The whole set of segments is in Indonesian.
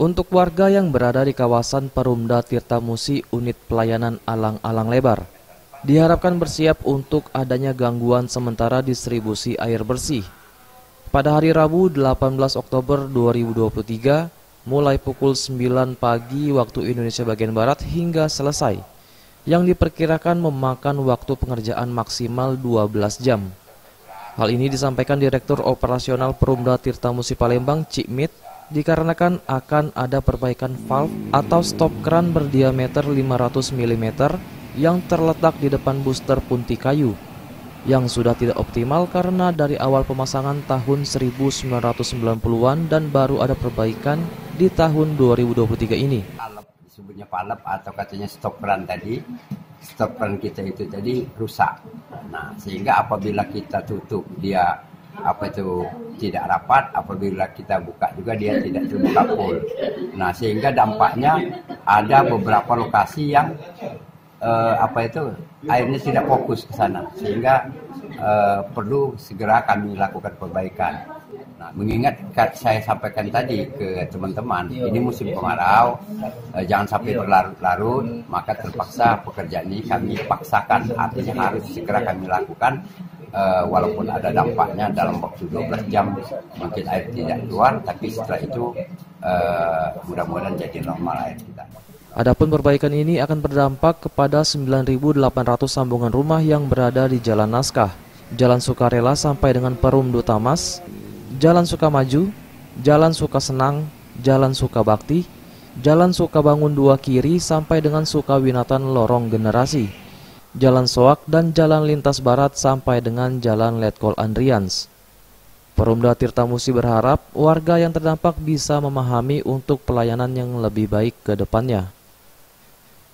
Untuk warga yang berada di kawasan Perumda Tirta Musi unit pelayanan alang-alang lebar, diharapkan bersiap untuk adanya gangguan sementara distribusi air bersih. Pada hari Rabu 18 Oktober 2023, mulai pukul 9 pagi waktu Indonesia bagian Barat hingga selesai, yang diperkirakan memakan waktu pengerjaan maksimal 12 jam. Hal ini disampaikan Direktur Operasional Perumda Tirta Musi Palembang, Cikmit, dikarenakan akan ada perbaikan valve atau stop keran berdiameter 500 mm yang terletak di depan booster punti kayu yang sudah tidak optimal karena dari awal pemasangan tahun 1990-an dan baru ada perbaikan di tahun 2023 ini. Disebutnya palep atau katanya stop keran tadi, stop keran kita itu tadi rusak. Nah, sehingga apabila kita tutup dia tidak rapat, apabila kita buka juga dia tidak terbuka full. Nah, sehingga dampaknya ada beberapa lokasi yang airnya tidak fokus ke sana, sehingga perlu segera kami lakukan perbaikan. Nah, mengingat saya sampaikan tadi ke teman-teman, ini musim kemarau, jangan sampai berlarut-larut, maka terpaksa pekerjaan ini kami paksakan, artinya harus segera kami lakukan. Walaupun ada dampaknya dalam waktu 12 jam mungkin air tidak keluar, tapi setelah itu mudah-mudahan jadi normal air kita. Adapun perbaikan ini akan berdampak kepada 9.800 sambungan rumah yang berada di Jalan Naskah, Jalan Sukarela sampai dengan Perumda Tamas, Jalan Sukamaju, Jalan Sukasenang, Jalan Sukabakti, Jalan Sukabangun 2 kiri sampai dengan Sukawinatan Lorong Generasi, Jalan Soak dan Jalan Lintas Barat sampai dengan Jalan Letkol Andrians. Perumda Tirta Musi berharap warga yang terdampak bisa memahami untuk pelayanan yang lebih baik ke depannya.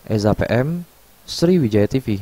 Eza PM, Sriwijaya TV.